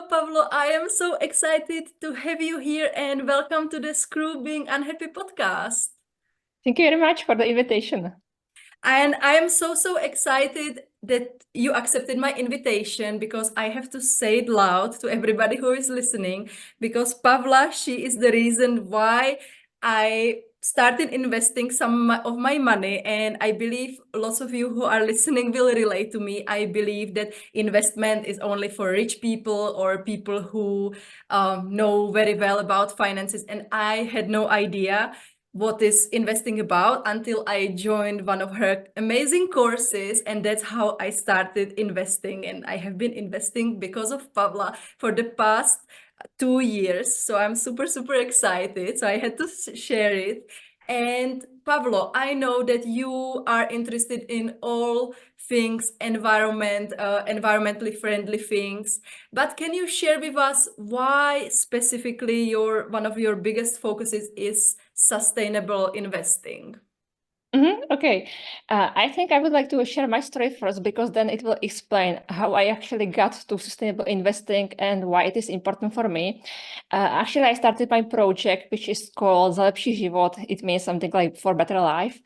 Hello, Pavlo. I am so excited to have you here and welcome to the Screw Being Unhappy podcast. Thank you very much for the invitation. And I am so excited that you accepted my invitation because I have to say it loud to everybody who is listening because Pavla, she is the reason why I started investing some of my money, and I believe lots of you who are listening will relate to me. I believe that investment is only for rich people or people who know very well about finances, and I had no idea what is investing about until I joined one of her amazing courses, and that's how I started investing. And I have been investing because of Pavla for the past 2 years, so I'm super excited, so I had to share it. And Pavlo, I know that you are interested in all things environmentally friendly things, but can you share with us why specifically one of your biggest focuses is sustainable investing? Okay, I think I would like to share my story first because then it will explain how I actually got to sustainable investing and why it is important for me. Actually, I started my project, which is called Za lepší život. It means something like for better life.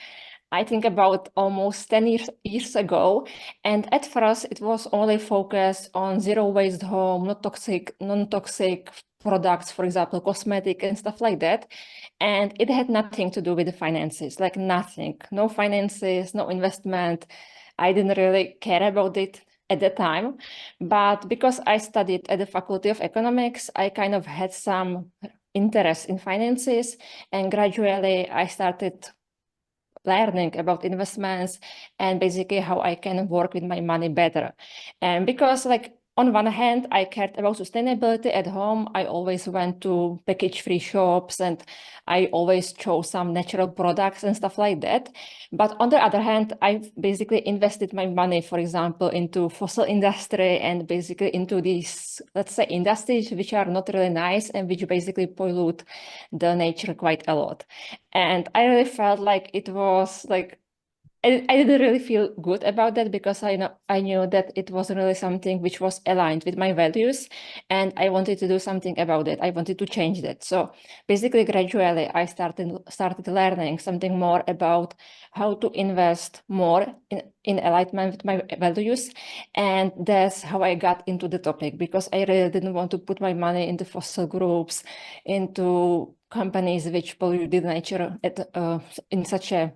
I think about almost 10 years ago. And at first, it was only focused on zero waste home, not toxic, non-toxic products, for example, cosmetic and stuff like that. And it had nothing to do with the finances, like nothing, no finances, no investment. I didn't really care about it at the time. But because I studied at the Faculty of Economics, I kind of had some interest in finances. And gradually, I started learning about investments and basically how I can work with my money better. And because like on one hand, I cared about sustainability at home. I always went to package-free shops and I always chose some natural products and stuff like that. But on the other hand, I basically invested my money, for example, into fossil industry and basically into these, let's say, industries which are not really nice and which basically pollute the nature quite a lot. And I really felt like it was like I didn't really feel good about that because I knew that it wasn't really something which was aligned with my values, and I wanted to do something about it. I wanted to change that. So basically, gradually, I started learning something more about how to invest more in alignment with my values, and that's how I got into the topic because I really didn't want to put my money into fossil groups, into companies which pollute the nature in such a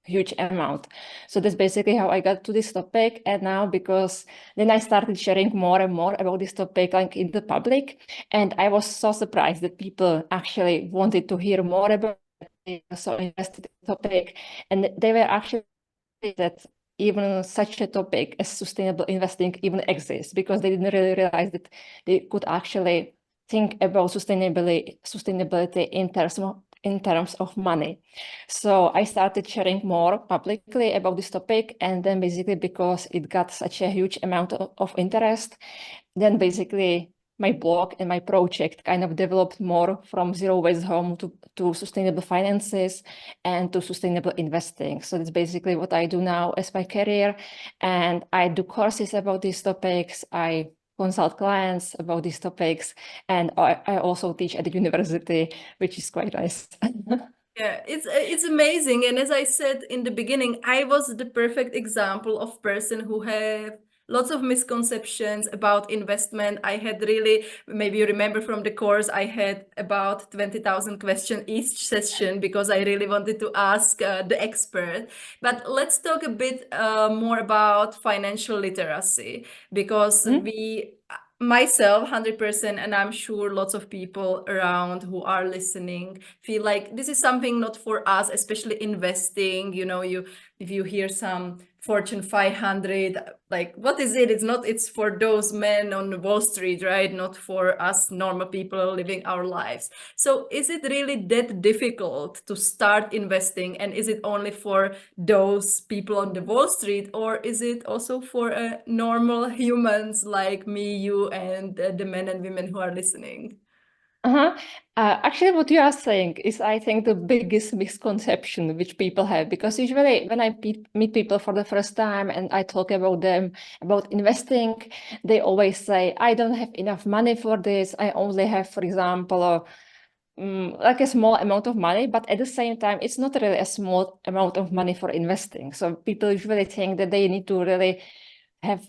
huge amount. So that's basically how I got to this topic. And now, because then I started sharing more and more about this topic, like in the public, and I was so surprised that people actually wanted to hear more about it. They were so invested in the topic, and they were actually that even such a topic as sustainable investing even exists because they didn't really realize that they could actually think about sustainability in terms of money. So I started sharing more publicly about this topic, and then basically because it got such a huge amount of interest, then basically my blog and my project kind of developed more from zero waste home to sustainable finances and to sustainable investing. So that's basically what I do now as my career. And I do courses about these topics. I consult clients about these topics. And I also teach at the university, which is quite nice. Yeah, it's amazing. And as I said in the beginning, I was the perfect example of person who have lots of misconceptions about investment. I had really, maybe you remember from the course, I had about 20,000 questions each session because I really wanted to ask the expert. But let's talk a bit more about financial literacy because myself 100%, and I'm sure lots of people around who are listening feel like this is something not for us, especially investing. If you hear some Fortune 500, like what is it? It's for those men on Wall Street, right? Not for us normal people living our lives. So is it really that difficult to start investing, and is it only for those people on the Wall Street, or is it also for normal humans like me, you, and the men and women who are listening? Uh-huh. Actually, what you are saying is, I think, the biggest misconception which people have, because usually when I meet people for the first time and I talk about them, about investing, they always say, I don't have enough money for this. I only have, for example, like a small amount of money, but at the same time, it's not really a small amount of money for investing. So people usually think that they need to really have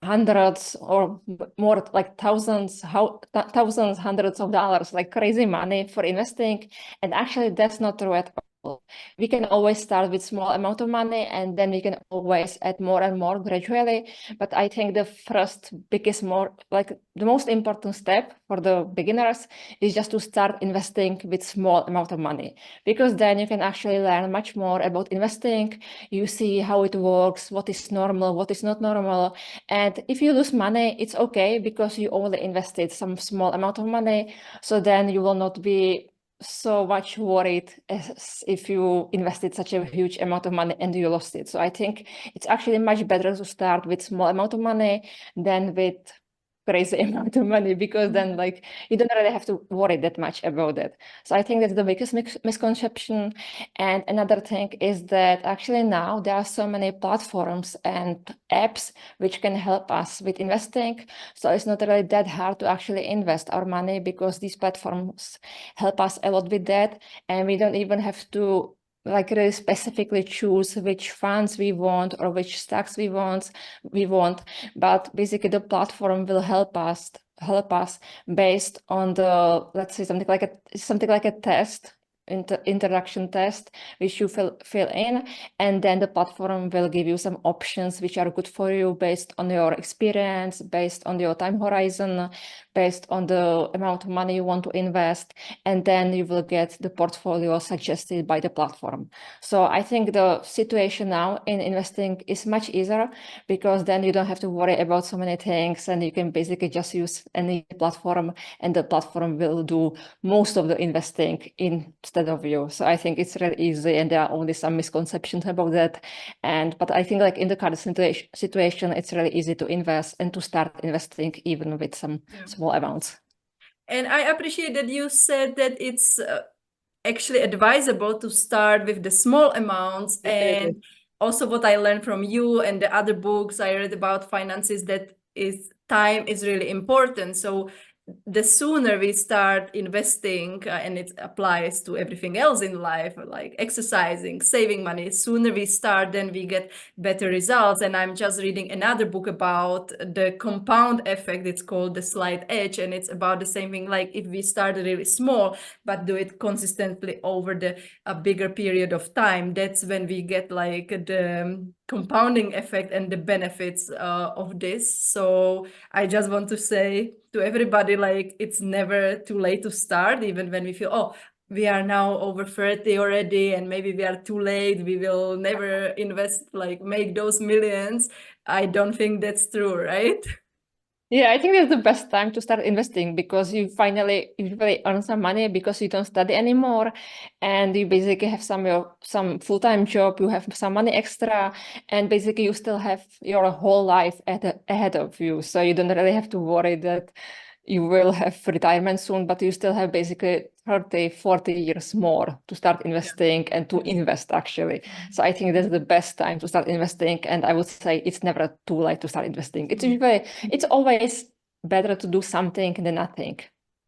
hundreds or more, like thousands, hundreds of dollars, like crazy money for investing. And actually, that's not true at all. We can always start with small amount of money, and then we can always add more and more gradually. But I think the first biggest, the most important step for the beginners is just to start investing with small amount of money, because then you can actually learn much more about investing. You see how it works, what is normal, what is not normal. And if you lose money, it's okay, because you only invested some small amount of money. So then you will not be so much worried as if you invested such a huge amount of money and you lost it. So I think it's actually much better to start with small amount of money than with crazy amount of money, because then like you don't really have to worry that much about it. So I think that's the biggest misconception. And another thing is that actually now there are so many platforms and apps which can help us with investing. So it's not really that hard to actually invest our money, because these platforms help us a lot with that. And we don't even have to like really specifically choose which funds we want or which stocks we want, but basically the platform will help us based on the, let's say, something like a test, introduction test, which you fill in, and then the platform will give you some options which are good for you based on your experience, based on your time horizon, based on the amount of money you want to invest, and then you will get the portfolio suggested by the platform. So I think the situation now in investing is much easier, because then you don't have to worry about so many things, and you can basically just use any platform, and the platform will do most of the investing instead of you. So I think it's really easy, and there are only some misconceptions about that. But I think like in the current situation, it's really easy to invest and to start investing even with some small amounts. And I appreciate that you said that it's actually advisable to start with the small amounts. Definitely. And also what I learned from you and the other books I read about finances, that is time is really important. So the sooner we start investing, and it applies to everything else in life, like exercising, saving money, sooner we start, then we get better results. And I'm just reading another book about the compound effect. It's called The Slight Edge, and it's about the same thing. Like if we start really small but do it consistently over a bigger period of time, that's when we get like the compounding effect and the benefits of this. So I just want to say to everybody, like, it's never too late to start, even when we feel, oh, we are now over 30 already and maybe we are too late, we will never invest, like make those millions. I don't think that's true, right? Yeah, I think that's the best time to start investing, because you usually earn some money because you don't study anymore, and you basically have some full-time job, you have some money extra, and basically you still have your whole life ahead of you. So you don't really have to worry that you will have retirement soon, but you still have basically 30, 40 years more to start investing and to invest actually. So I think that's the best time to start investing. And I would say it's never too late to start investing. It's always better to do something than nothing.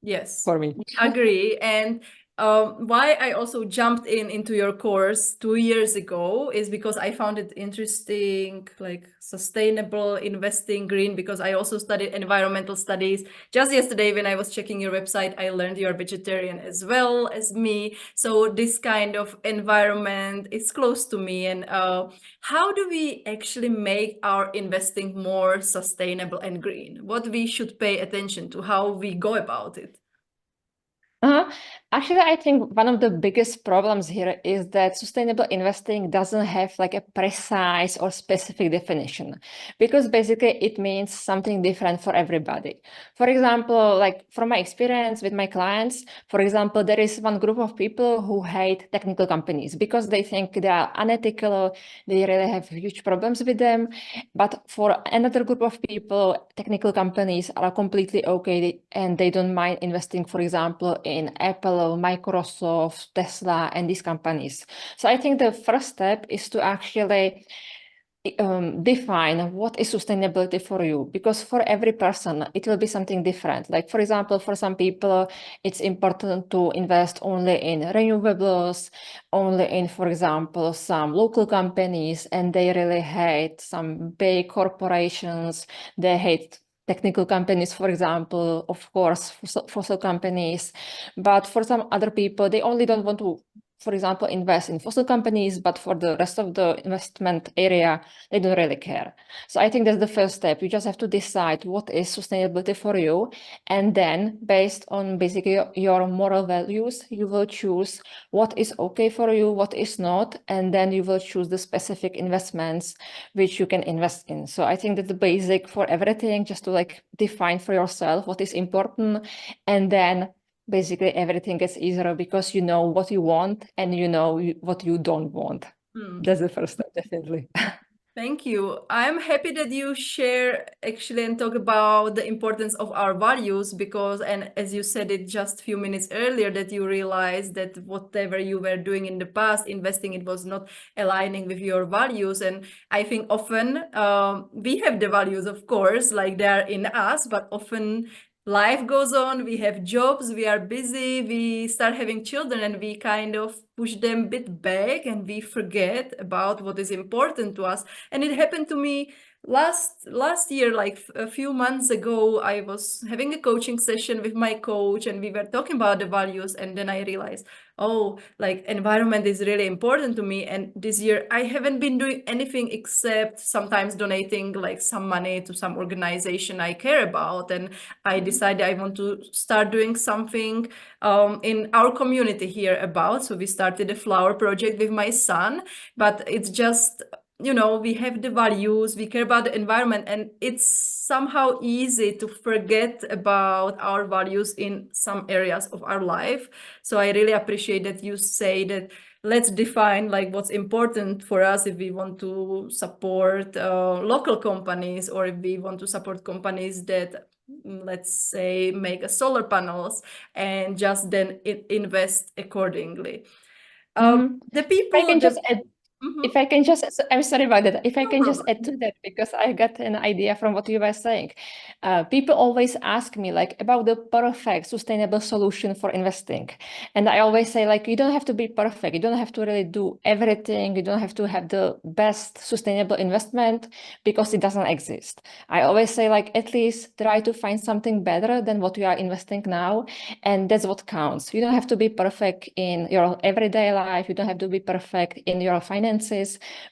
Yes, For me. agree. And why I also jumped into your course 2 years ago is because I found it interesting, like sustainable investing, green, because I also studied environmental studies. Just yesterday, when I was checking your website, I learned you're vegetarian as well as me. So this kind of environment is close to me. And how do we actually make our investing more sustainable and green? What we should pay attention to, how we go about it? Actually, I think one of the biggest problems here is that sustainable investing doesn't have like a precise or specific definition, because basically it means something different for everybody. For example, like from my experience with my clients, for example, there is one group of people who hate technical companies because they think they are unethical, they really have huge problems with them. But for another group of people, technical companies are completely okay and they don't mind investing, for example, in Apple, Microsoft, Tesla, and these companies. So I think the first step is to actually define what is sustainability for you, because for every person it will be something different. Like for example, for some people it's important to invest only in renewables, only in, for example, some local companies, and they really hate some big corporations. They hate technical companies, for example, of course, fossil companies. But for some other people, they only don't want to, for example, invest in fossil companies, but for the rest of the investment area, they don't really care. So I think that's the first step. You just have to decide what is sustainability for you. And then based on basically your moral values, you will choose what is okay for you, what is not. And then you will choose the specific investments which you can invest in. So I think that's the basic for everything, just to like define for yourself what is important. And then basically everything gets easier because you know what you want and you know what you don't want. That's the first step, definitely. Thank you. I'm happy that you share actually and talk about the importance of our values because, and as you said it just a few minutes earlier, that you realized that whatever you were doing in the past, investing, it was not aligning with your values. And I think often we have the values, of course, like they are in us, but often life goes on, we have jobs, we are busy, we start having children, and we kind of push them a bit back and we forget about what is important to us. And it happened to me last year, like a few months ago. I was having a coaching session with my coach and we were talking about the values, and then I realized, oh, like environment is really important to me. And this year I haven't been doing anything except sometimes donating like some money to some organization I care about. And I decided I want to start doing something in our community here about. So we started a flower project with my son, but it's just, you know, we have the values, we care about the environment, and it's somehow easy to forget about our values in some areas of our life. So I really appreciate that you say that let's define like what's important for us if we want to support local companies, or if we want to support companies that, let's say, make solar panels, and just then invest accordingly. The I people can that just add, Mhm. if I can just, I'm sorry about that. If I No can just problem. add to that, because I got an idea from what you were saying. People always ask me like about the perfect sustainable solution for investing. And I always say like, you don't have to be perfect. You don't have to really do everything. You don't have to have the best sustainable investment because it doesn't exist. I always say like, at least try to find something better than what you are investing now. And that's what counts. You don't have to be perfect in your everyday life. You don't have to be perfect in your finances.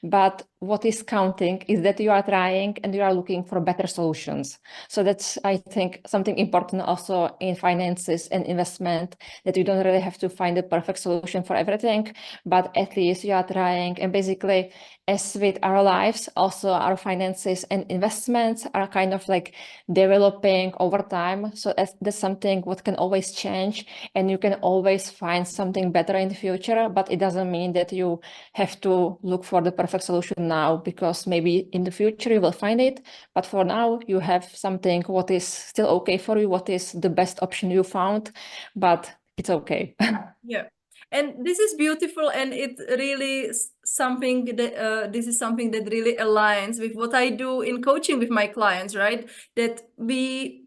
But what is counting is that you are trying and you are looking for better solutions. So that's, I think, something important also in finances and investment, that you don't really have to find the perfect solution for everything, but at least you are trying. And basically, as with our lives, also our finances and investments are kind of like developing over time. So that's something what can always change, and you can always find something better in the future, but it doesn't mean that you have to look for the perfect solution now, because maybe in the future you will find it. But for now, you have something what is still okay for you, what is the best option you found, but it's okay. Yeah. And this is beautiful, and it really something that this is something that really aligns with what I do in coaching with my clients, right? That we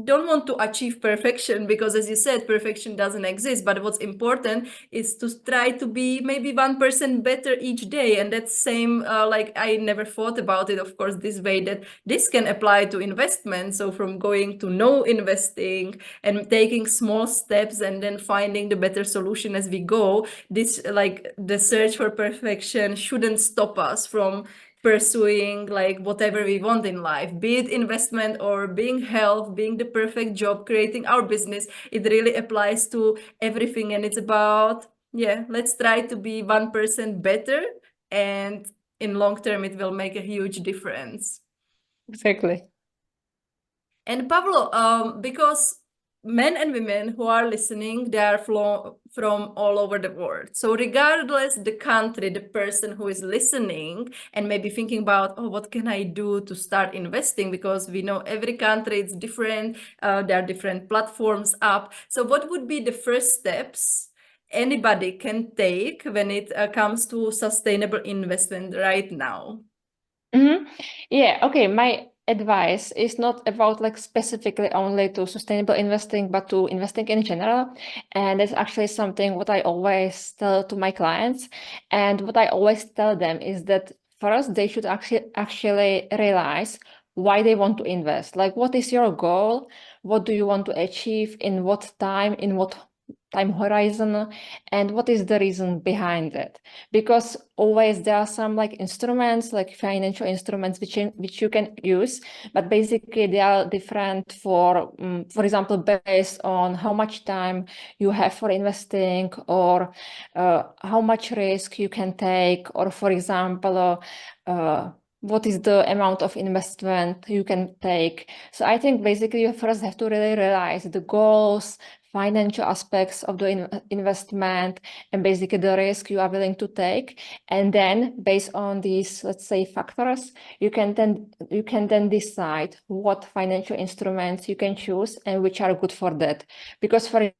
don't want to achieve perfection, because as you said, perfection doesn't exist, but what's important is to try to be maybe 1% better each day. And that's same, like I never thought about it, of course, this way, that this can apply to investment. So from going to no investing and taking small steps and then finding the better solution as we go, this, like the search for perfection shouldn't stop us from pursuing like whatever we want in life, be it investment or being health, being the perfect job, creating our business. It really applies to everything, and it's about, yeah, let's try to be 1% better, and in long term it will make a huge difference. Exactly. And Pablo, because men and women who are listening, they are from all over the world. So regardless the country, the person who is listening and maybe thinking about, oh, what can I do to start investing? Because we know every country is different. There are different platforms up. So what would be the first steps anybody can take when it comes to sustainable investment right now? Mm-hmm. Yeah, okay. My advice is not about like specifically only to sustainable investing, but to investing in general. And it's actually something what I always tell to my clients. And what I always tell them is that first they should actually realize why they want to invest. Like, what is your goal? What do you want to achieve? In what time? In what time horizon? And what is the reason behind it? Because always there are some like instruments, like financial instruments, which you can use, but basically they are different for example, based on how much time you have for investing, or how much risk you can take, or for example, what is the amount of investment you can take. So I think basically you first have to really realize the goals, financial aspects of the investment, and basically the risk you are willing to take. And then based on these, let's say, factors, you can then decide what financial instruments you can choose and which are good for that. Because for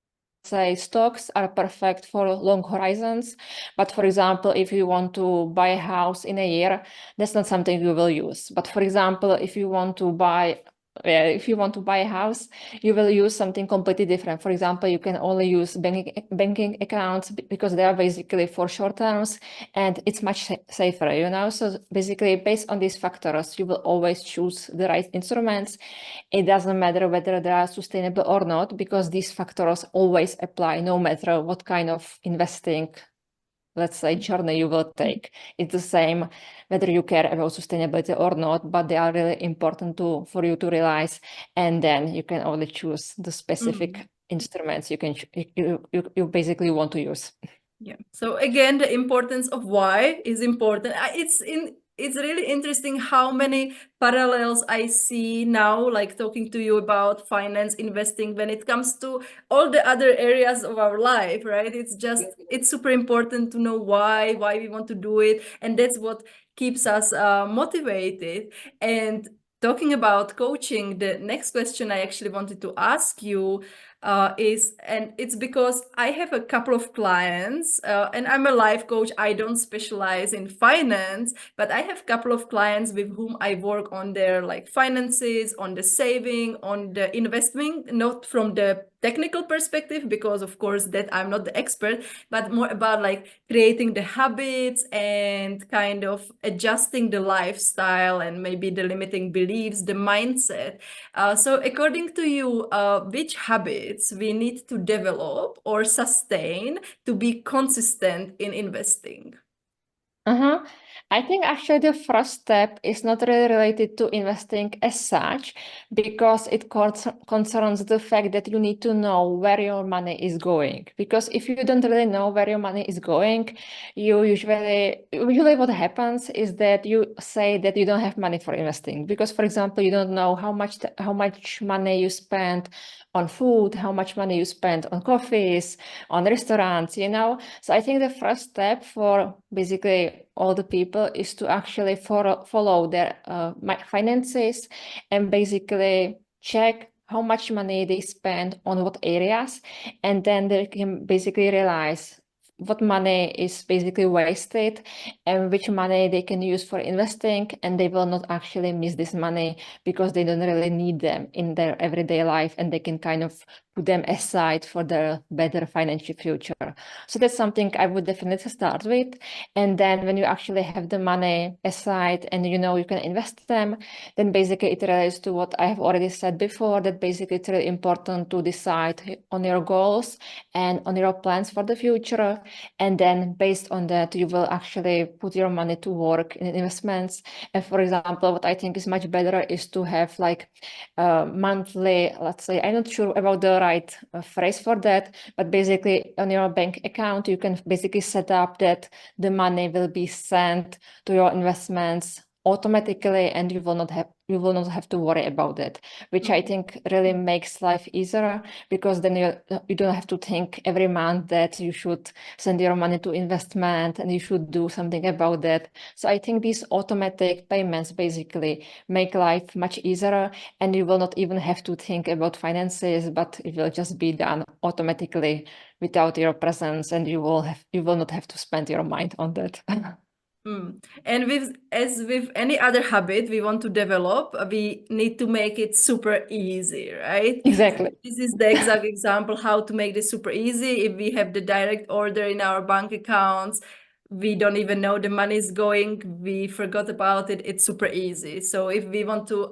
say stocks are perfect for long horizons, but for example, if you want to buy a house in a year, that's not something you will use. But for example, if you want to buy a house, you will use something completely different. For example, you can only use banking accounts because they are basically for short terms, and it's much safer, you know. So basically, based on these factors, you will always choose the right instruments. It doesn't matter whether they are sustainable or not, because these factors always apply no matter what kind of investing, let's say, journey you will take. It's the same whether you care about sustainability or not, but they are really important for you to realize, and then you can only choose the specific instruments you basically want to use. Yeah. So again, the importance of why is important. It's really interesting how many parallels I see now, like talking to you about finance, investing, when it comes to all the other areas of our life, right? It's super important to know why we want to do it, and that's what keeps us motivated. And talking about coaching, the next question I actually wanted to ask you and it's because I have a couple of clients, and I'm a life coach. I don't specialize in finance, but I have a couple of clients with whom I work on their like finances, on the saving, on the investing, not from the technical perspective, because of course that I'm not the expert, but more about like creating the habits and kind of adjusting the lifestyle and maybe the limiting beliefs, the mindset. So according to you, which habits we need to develop or sustain to be consistent in investing? Uh-huh. I think actually the first step is not really related to investing as such, because it concerns the fact that you need to know where your money is going. Because if you don't really know where your money is going, usually what happens is that you say that you don't have money for investing. Because, for example, you don't know how much money you spend on food, how much money you spend on coffees, on restaurants, you know. So I think the first step for basically all the people is to actually follow their finances, and basically check how much money they spend on what areas, and then they can basically realize what money is basically wasted and which money they can use for investing, and they will not actually miss this money because they don't really need them in their everyday life, and they can kind of put them aside for their better financial future. So that's something I would definitely start with. And then when you actually have the money aside and you know you can invest them, then basically it relates to what I have already said before, that basically it's really important to decide on your goals and on your plans for the future. And then based on that, you will actually put your money to work in investments. And for example, what I think is much better is to have like monthly, let's say, I'm not sure about the right phrase for that, but basically on your bank account, you can basically set up that the money will be sent to your investments automatically, and you will not have to worry about it, which I think really makes life easier, because then you don't have to think every month that you should send your money to investment and you should do something about that. So I think these automatic payments basically make life much easier, and you will not even have to think about finances, but it will just be done automatically without your presence, and you will not have to spend your mind on that. And as with any other habit we want to develop, we need to make it super easy, right? Exactly. This is the exact example how to make this super easy. If we have the direct order in our bank accounts, we don't even know the money is going, we forgot about it, it's super easy. So if we want to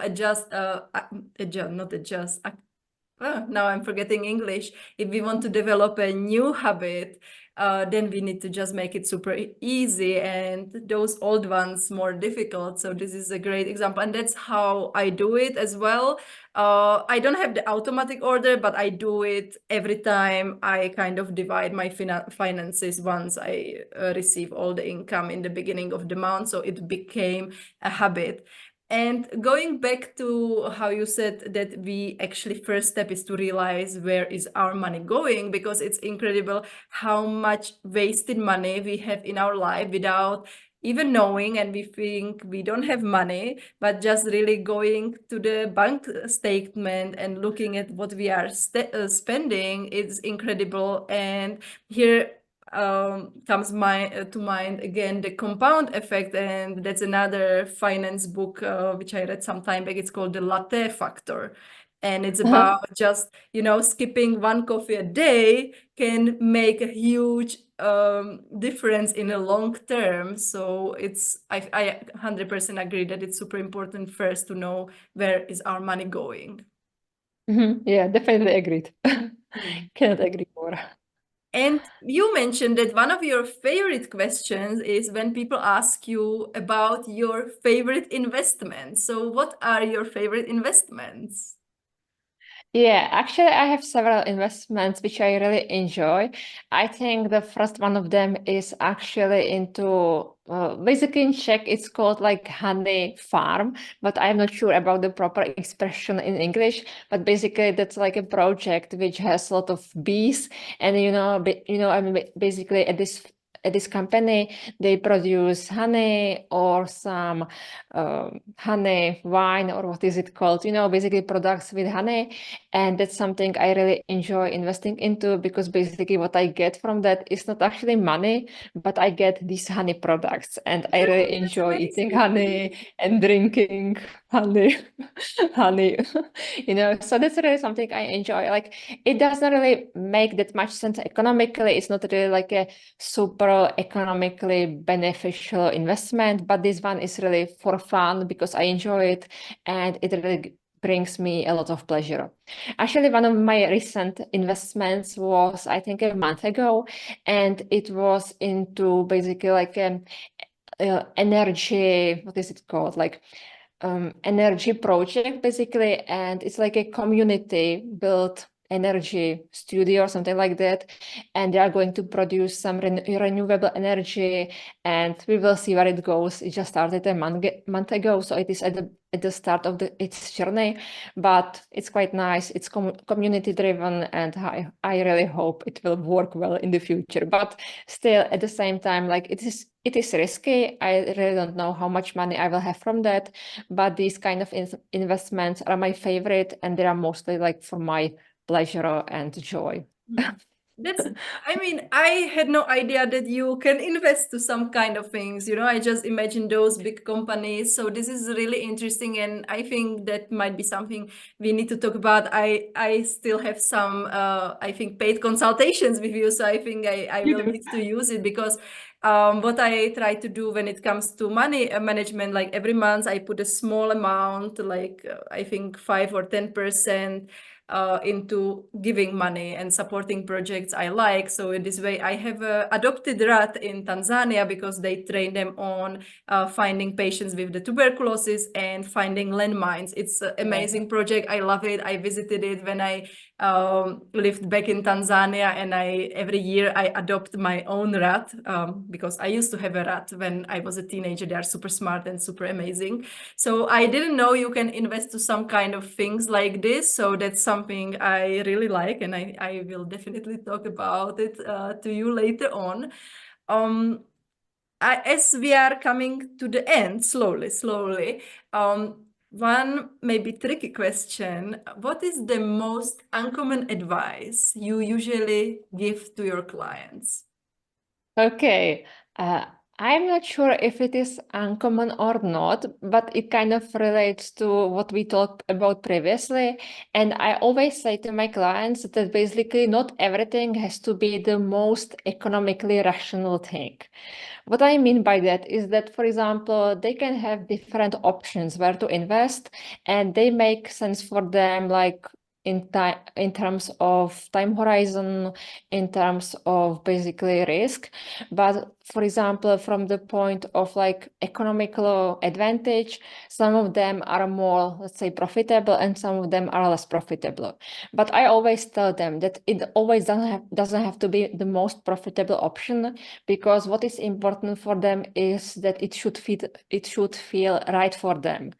now I'm forgetting English. If we want to develop a new habit, then we need to just make it super easy, and those old ones more difficult. So this is a great example, and that's how I do it as well. I don't have the automatic order, but I do it every time I kind of divide my finances once I receive all the income in the beginning of the month. So it became a habit. And going back to how you said that we actually first step is to realize where is our money going, because it's incredible how much wasted money we have in our life without even knowing, and we think we don't have money, but just really going to the bank statement and looking at what we are spending is incredible. And here comes to mind again the compound effect, and that's another finance book which I read some time back. It's called the latte factor, and it's about just skipping one coffee a day can make a huge difference in the long term. So I 100% agree that it's super important first to know where is our money going. Yeah, definitely agreed. Cannot agree more. And you mentioned that one of your favorite questions is when people ask you about your favorite investments. So what are your favorite investments? Yeah, actually, I have several investments which I really enjoy. I think the first one of them is actually into, basically in Czech, it's called like honey farm, but I'm not sure about the proper expression in English. But basically, that's like a project which has a lot of bees, and I mean, basically at this company, they produce honey or some honey wine, or what is it called? Basically products with honey. And that's something I really enjoy investing into, because basically what I get from that is not actually money, but I get these honey products. And I really That's enjoy eating amazing. honey and drinking honey, honey, so that's really something I enjoy. Like, it doesn't really make that much sense economically. It's not really like a super economically beneficial investment, but this one is really for fun because I enjoy it, and it really brings me a lot of pleasure. Actually, one of my recent investments was, I think, a month ago, and it was into basically like energy, what is it called? Like energy project, basically, and it's like a community built energy studio or something like that, and they are going to produce some renewable energy, and we will see where it goes. It just started a month ago, so it is at the start of its journey, but it's quite nice. It's community driven, and I really hope it will work well in the future. But still, at the same time, like, it is risky. I really don't know how much money I will have from that, but these kind of investments are my favorite, and they are mostly like for my pleasure and joy. That's, I mean, I had no idea that you can invest to some kind of things, you know. I just imagine those big companies. So this is really interesting, and I think that might be something we need to talk about. I still have some I think paid consultations with you, so I think I will need to use it because what I try to do when it comes to money management, like every month I put a small amount, like I think 5 or 10%, into giving money and supporting projects I like. So in this way, I have adopted rat in Tanzania because they train them on finding patients with the tuberculosis and finding landmines. It's an amazing project. I love it. I visited it when I lived back in Tanzania, and every year I adopt my own rat because I used to have a rat when I was a teenager. They are super smart and super amazing. So I didn't know you can invest to some kind of things like this. So that's something I really like, and I will definitely talk about it to you later on. As we are coming to the end, slowly, one maybe tricky question: what is the most uncommon advice you usually give to your clients? Okay, I'm not sure if it is uncommon or not, but it kind of relates to what we talked about previously. And I always say to my clients that basically not everything has to be the most economically rational thing. What I mean by that is that, for example, they can have different options where to invest, and they make sense for them, like in terms of time horizon, in terms of basically risk. But for example, from the point of like economical advantage, some of them are more, let's say, profitable, and some of them are less profitable. But I always tell them that it always doesn't have to be the most profitable option, because what is important for them is that it should feel right for them.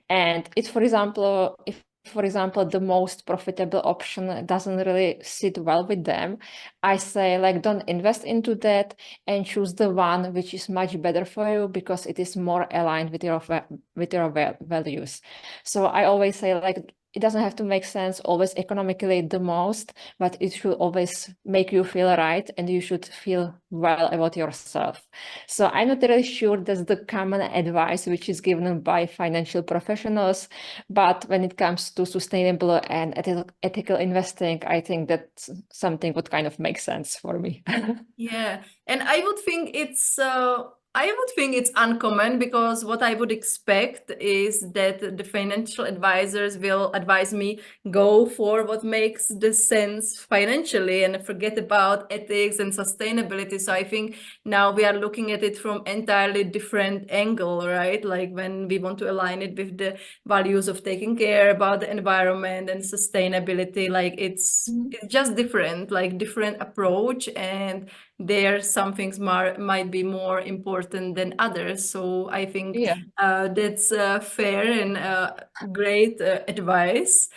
And it's, for example, if for example, the most profitable option doesn't really sit well with them, I say, like, don't invest into that and choose the one which is much better for you because it is more aligned with your values. So I always say, like, it doesn't have to make sense always economically the most, but it should always make you feel right, and you should feel well about yourself. So I'm not really sure that's the common advice which is given by financial professionals, but when it comes to sustainable and ethical investing, I think that something would kind of make sense for me. Yeah, and I would think it's uncommon, because what I would expect is that the financial advisors will advise me go for what makes the sense financially and forget about ethics and sustainability. So I think now we are looking at it from entirely different angle, right? Like when we want to align it with the values of taking care about the environment and sustainability, like it's just different, like different approach, and there some things might be more important than others. So I think Yeah. that's fair and great advice.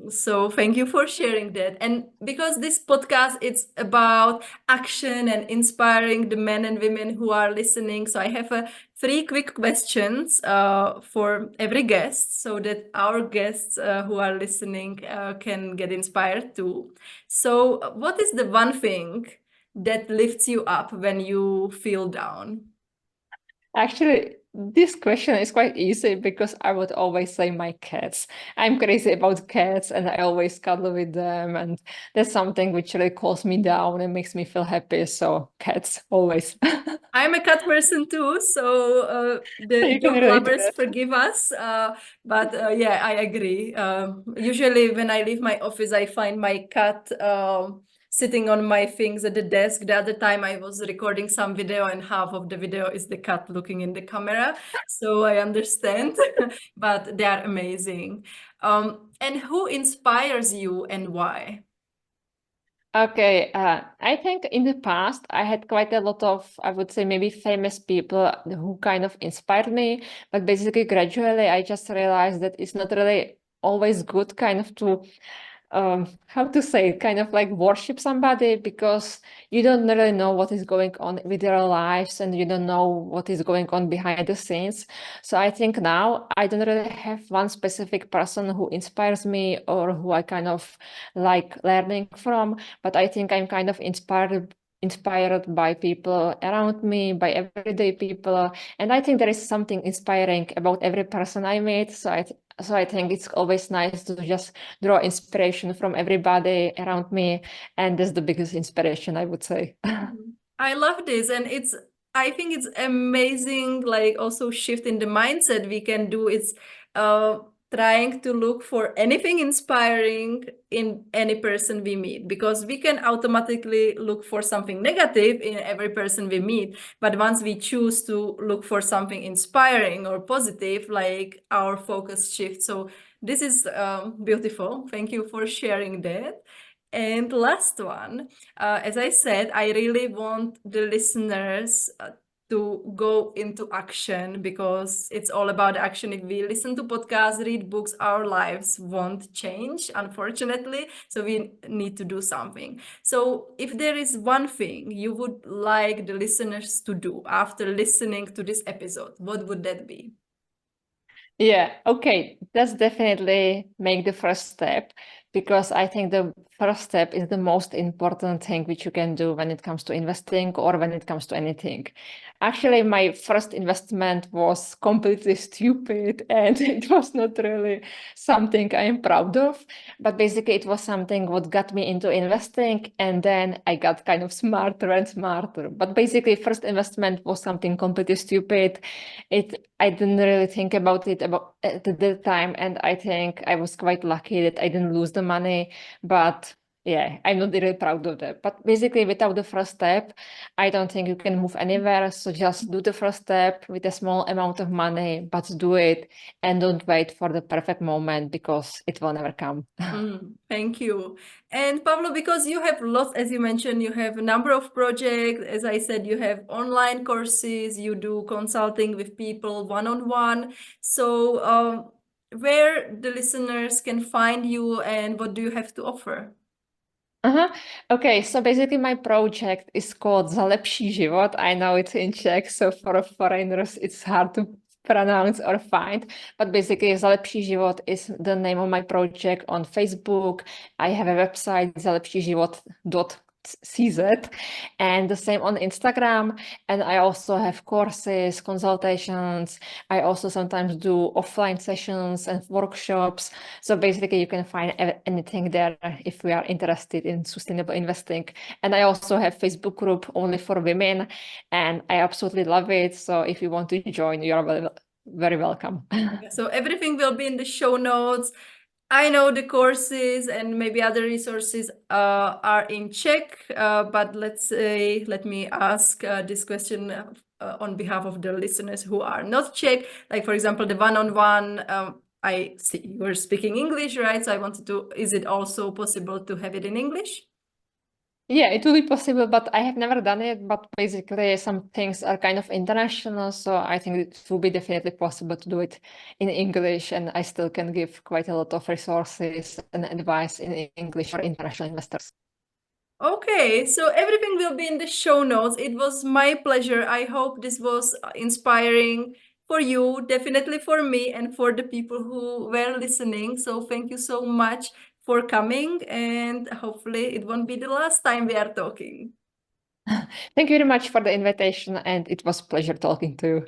So thank you for sharing that. And because this podcast, it's about action and inspiring the men and women who are listening, so I have 3 quick questions for every guest, so that our guests who are listening can get inspired too. So what is the one thing that lifts you up when you feel down? Actually, this question is quite easy because I would always say my cats. I'm crazy about cats and I always cuddle with them, and that's something which really calms me down and makes me feel happy. So cats always. I'm a cat person too, so the You can dog relate to lovers that. forgive us. But yeah, I agree. Usually, when I leave my office, I find my cat sitting on my things at the desk. The other time, I was recording some video, and half of the video is the cat looking in the camera. So I understand, but they are amazing. And who inspires you and why? Okay, I think in the past I had quite a lot of, I would say, maybe famous people who kind of inspired me, but basically gradually I just realized that it's not really always good kind of to how to say it, kind of like worship somebody, because you don't really know what is going on with their lives and you don't know what is going on behind the scenes. So I think now I don't really have one specific person who inspires me or who I kind of like learning from, but I think I'm kind of inspired by people around me, by everyday people. And I think there is something inspiring about every person I meet. So I think it's always nice to just draw inspiration from everybody around me. And that's the biggest inspiration, I would say. I love this, and I think it's amazing, like also shift in the mindset we can do. It's uh trying to look for anything inspiring in any person we meet, because we can automatically look for something negative in every person we meet. But once we choose to look for something inspiring or positive, like our focus shifts. So this is beautiful. Thank you for sharing that. And last one, as I said, I really want the listeners to go into action, because it's all about action. If we listen to podcasts, read books, our lives won't change, unfortunately. So we need to do something. So if there is one thing you would like the listeners to do after listening to this episode, what would that be? Yeah, okay. That's definitely make the first step, because I think the first step is the most important thing which you can do when it comes to investing or when it comes to anything. Actually, my first investment was completely stupid and it was not really something I am proud of. But basically, it was something what got me into investing, and then I got kind of smarter and smarter. But basically, first investment was something completely stupid. I didn't really think about it about at the time, and I think I was quite lucky that I didn't lose the money. But yeah, I'm not really proud of that. But basically, without the first step, I don't think you can move anywhere. So just do the first step with a small amount of money, but do it and don't wait for the perfect moment, because it will never come. Thank you. And Pablo, because you have lots, as you mentioned, you have a number of projects. As I said, you have online courses, you do consulting with people one-on-one. So where the listeners can find you and what do you have to offer? Uh-huh. Okay, so basically my project is called Za lepší život. I know it's in Czech, so for foreigners it's hard to pronounce or find, but basically Za lepší život is the name of my project on Facebook. I have a website, zalepšiživot.cz, and the same on Instagram. And I also have courses, consultations. I also sometimes do offline sessions and workshops. So basically, you can find anything there if we are interested in sustainable investing. And I also have Facebook group only for women, and I absolutely love it. So if you want to join, you are very welcome. So everything will be in the show notes. I know the courses and maybe other resources are in Czech, but let me ask this question on behalf of the listeners who are not Czech. Like, for example, the one-on-one, I see you're speaking English, right? So I wanted to, is it also possible to have it in English? Yeah, it will be possible, but I have never done it. But basically, some things are kind of international, so I think it will be definitely possible to do it in English, and I still can give quite a lot of resources and advice in English for international investors. Okay, so everything will be in the show notes. It was my pleasure. I hope this was inspiring for you, definitely for me, and for the people who were listening. So thank you so much for coming, and hopefully it won't be the last time we are talking. Thank you very much for the invitation, and it was a pleasure talking to you.